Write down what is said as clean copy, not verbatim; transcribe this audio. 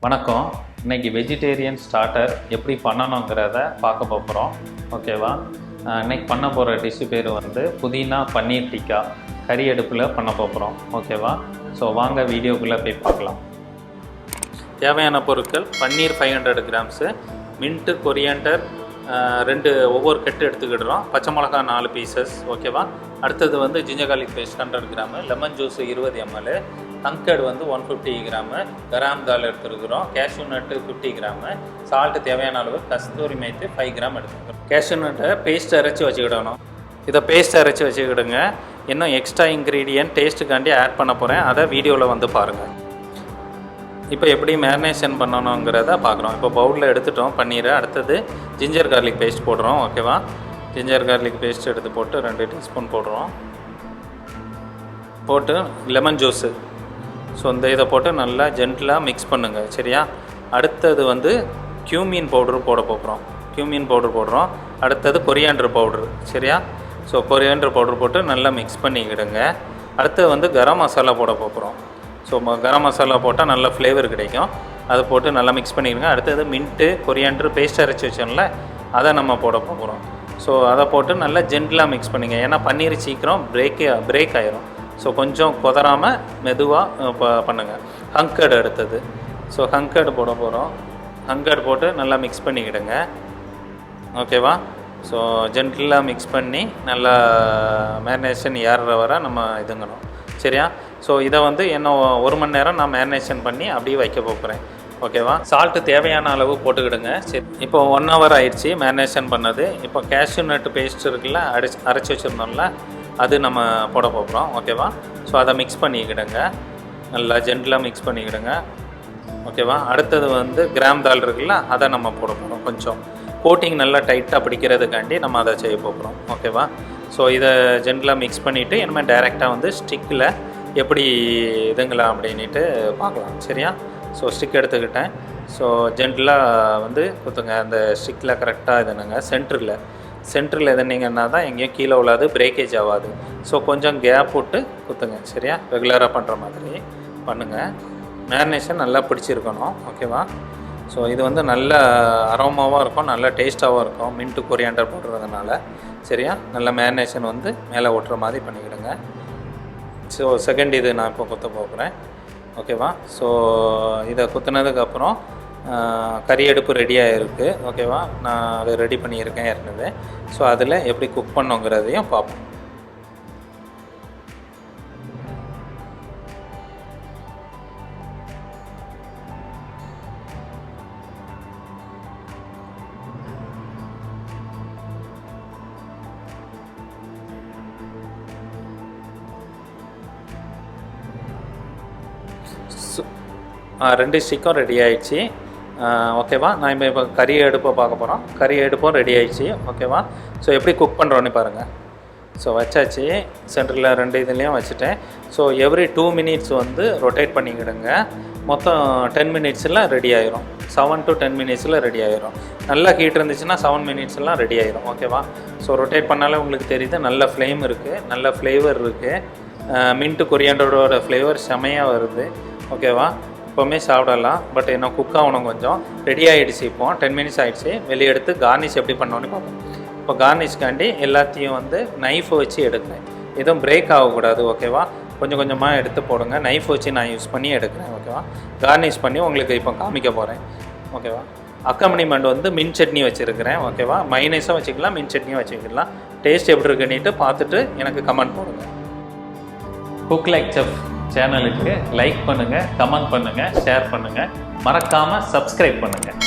வணக்கம். இன்னைக்கு vegetarian starter எப்படி பண்ணணுங்கிறத பார்க்க போகிறோம். ஓகேவா? இன்னைக்கு பண்ண போகிற டிஷ்ஷு பேர் வந்து புதினா பன்னீர் டிக்கா. கறி அடுப்பில் பண்ண போகிறோம். ஓகேவா? ஸோ வாங்க வீடியோக்குள்ளே போய் பார்க்கலாம். தேவையான பொருட்கள்: பன்னீர் 500 கிராம்ஸு, மின்ட்டு, கொரியாண்டர் 2 ஒவ்வொரு கட்டு எடுத்துக்கிடுறோம், பச்சை மிளகா 4 பீசஸ். ஓகேவா? அடுத்தது வந்து ginger garlic paste 100 gram, lemon juice 20 ml, கங்கட் வந்து 150 கிராமு, கராம் தால் எடுத்துருக்குறோம், கேஷ்யூ நட்டு 50 கிராமு, சால்ட்டு தேவையான அளவு, கஸ்தூரி மேத்து 5 கிராம் எடுத்துக்கிறோம். கேஷ்யூ நட்டை பேஸ்ட் அரைச்சி வச்சுக்கிடணும். இதை பேஸ்ட் அரைச்சி வச்சுக்கிடுங்க. இன்னும் எக்ஸ்ட்ரா இன்க்ரீடியன்ட் டேஸ்ட்டுக்காண்டி ஆட் பண்ண போகிறேன், அதை வீடியோவில் வந்து பாருங்கள். இப்போ எப்படி மேரினேஷன் பண்ணணுங்கிறத பார்க்குறோம். இப்போ பவுலில் எடுத்துட்டோம் பன்னீரை. அடுத்தது ஜிஞ்சர் கார்லிக் பேஸ்ட் போடுறோம். ஓகேவா? ஜிஞ்சர் கார்லிக் பேஸ்ட் எடுத்து போட்டு 2 டீஸ்பூன் போடுறோம். போட்டு லெமன் ஜூஸு, ஸோ இந்த இதை போட்டு நல்லா ஜென்டிலாக மிக்ஸ் பண்ணுங்கள். சரியா? அடுத்தது வந்து கியூமீன் பவுட்ரு போட போகிறோம். கியூமீன் பவுட்ரு போடுறோம். அடுத்தது கொரியாண்டர் பவுட்ரு. சரியா? ஸோ கொரியாண்டர் பவுட்ரு போட்டு நல்லா மிக்ஸ் பண்ணிக்கிடுங்க. அடுத்தது வந்து கரம் மசாலா போட போகிறோம். ஸோ கரம் மசாலா போட்டால் நல்ல ஃப்ளேவர் கிடைக்கும். அதை போட்டு நல்லா மிக்ஸ் பண்ணிடுங்க. அடுத்தது மின்ட்டு, கொரியாண்டர் பேஸ்ட் அரைச்சி வச்சோம்ல, அதை நம்ம போட போகிறோம். ஸோ அதை போட்டு நல்லா ஜென்டிலாக மிக்ஸ் பண்ணிங்க. ஏன்னா பன்னீர் சீக்கிரம் பிரேக் ஆயிரும். ஸோ கொஞ்சம் கொதறாமல் மெதுவாக பண்ணுங்கள். கங்கட் அடுத்தது. ஸோ கங்கட் போட போகிறோம். கங்கட் போட்டு நல்லா மிக்ஸ் பண்ணிக்கிடுங்க. ஓகேவா? ஸோ ஜென்டிலாக மிக்ஸ் பண்ணி நல்லா மேரினேஷன் ஏறுற வர நம்ம இதுங்கணும். சரியா? ஸோ இதை வந்து இன்னும் 1 மணி நேரம் நான் மேரினேஷன் பண்ணி அப்படியே வைக்க போகிறேன். ஓகேவா? சால்ட்டு தேவையான அளவு போட்டுக்கிடுங்க. சரி, இப்போ 1 hour ஆயிடுச்சு மேரினேஷன் பண்ணது. இப்போ கேஷ்யூ நட்டு பேஸ்ட் இருக்குல்ல, அரைச்சி வச்சுருந்தோம்ல, அது நம்ம போட போகிறோம். ஓகேவா? ஸோ அதை மிக்ஸ் பண்ணிக்கிடுங்க. நல்லா ஜென்டிலாக மிக்ஸ் பண்ணிக்கிடுங்க. ஓகேவா? அடுத்தது வந்து கிராம் தால் இருக்குல்ல, அதை நம்ம போட போகிறோம். கொஞ்சம் கோட்டிங் நல்லா டைட்டாக பிடிக்கிறதுக்காண்டி நம்ம அதை செய்ய போகிறோம். ஓகேவா? ஸோ இதை ஜென்டிலாக மிக்ஸ் பண்ணிவிட்டு இனிமேல் டைரெக்டாக வந்து ஸ்டிக்கில் எப்படி இதுங்களாம் அப்படின்ட்டு பார்க்கலாம். சரியா? ஸோ ஸ்டிக் எடுத்துக்கிட்டேன். ஸோ ஜென்டிலாக வந்து குத்துங்க. அந்த ஸ்டிக்கில் கரெக்டாக இதுனுங்க. சென்டரில் இதுனிங்கன்னா தான் எங்கேயும் கீழே உள்ளாது, பிரேக்கேஜ் ஆகாது. ஸோ கொஞ்சம் கேப் விட்டு குத்துங்க. சரியா? ரெகுலராக பண்ணுற மாதிரி பண்ணுங்கள். மேரினேஷன் நல்லா பிடிச்சிருக்கணும். ஓகேவா? ஸோ இது வந்து நல்ல அரோமாவாக இருக்கும், நல்ல டேஸ்ட்டாகவும் இருக்கும், மின்ட்டு கொரியாண்டர் போடுறதுனால. சரியா? நல்ல மேரினேஷன் வந்து மேலே ஒட்டுற மாதிரி பண்ணிக்கிடுங்க. ஸோ செகண்ட் இது நான் இப்போ குத்த போகிறேன். ஓகேவா? ஸோ இதை குத்துனதுக்கப்புறம் கறி அடுப்பு ரெடியாக இருக்குது. ஓகேவா? நான் அதை ரெடி பண்ணியிருக்கேன் ஏற்கனவே. ஸோ அதில் எப்படி குக் பண்ணுங்கிறதையும் பார்ப்போம். ரெண்டு ஸ்டிக்கும் ரெடி ஆகிடுச்சு. ஓகேவா? நான் இப்போ கறி அடுப்பை பார்க்க போகிறோம். கறி அடுப்பும் ரெடி ஆகிடுச்சு. ஓகேவா? ஸோ எப்படி குக் பண்ணுறோன்னு பாருங்கள். ஸோ வச்சாச்சு. சென்டரில் 2 இதுலேயும் வச்சுட்டேன். ஸோ எவ்ரி 2 minutes வந்து ரொட்டேட் பண்ணிக்கிடுங்க. மொத்தம் 10 minutesலாம் ரெடி ஆகிரும். 7 to 10 minutesல ரெடி ஆகிரும். நல்லா ஹீட் இருந்துச்சுன்னா 7 minutesலாம் ரெடி ஆகிரும். ஓகேவா? ஸோ ரொட்டேட் பண்ணாலே உங்களுக்கு தெரியுது, நல்ல ஃப்ளேம் இருக்குது, நல்ல ஃப்ளேவர் இருக்குது. மின்ட்டு கொரியாண்டரோட ஃப்ளேவர் செமையாக வருது. ஓகேவா? இப்போவுமே சாப்பிடலாம். பட் இன்னும் குக் ஆகணும். கொஞ்சம் ரெடி ஆகிடுச்சு. இப்போ 10 minutes ஆகிடுச்சு. வெளியே எடுத்து கார்னிஷ் எப்படி பண்ணோன்னு பார்ப்போம். இப்போ கார்னிஷ்காண்டி எல்லாத்தையும் வந்து நைஃப் வச்சு எடுக்கிறேன். எதுவும் பிரேக் ஆகக்கூடாது. ஓகேவா? கொஞ்சம் கொஞ்சமாக எடுத்து போடுங்க. நைஃப் வச்சு நான் யூஸ் பண்ணி எடுக்கிறேன். ஓகேவா? கார்னிஷ் பண்ணி உங்களுக்கு இப்போ காமிக்க போகிறேன். ஓகேவா? அக்கம்பனிமெண்ட் வந்து மின் சட்னி வச்சுருக்கிறேன். ஓகேவா? மைனஸும் வச்சுக்கலாம், மின் சட்னியும் வச்சுக்கலாம். டேஸ்ட் எப்படி இருக்குன்னுட்டு பார்த்துட்டு எனக்கு கமெண்ட் போடுங்க. குக் லைக் செஃப் சேனலுக்கு லைக் பண்ணுங்கள், கமெண்ட் பண்ணுங்கள், ஷேர் பண்ணுங்கள், மறக்காமல் சப்ஸ்கிரைப் பண்ணுங்கள்.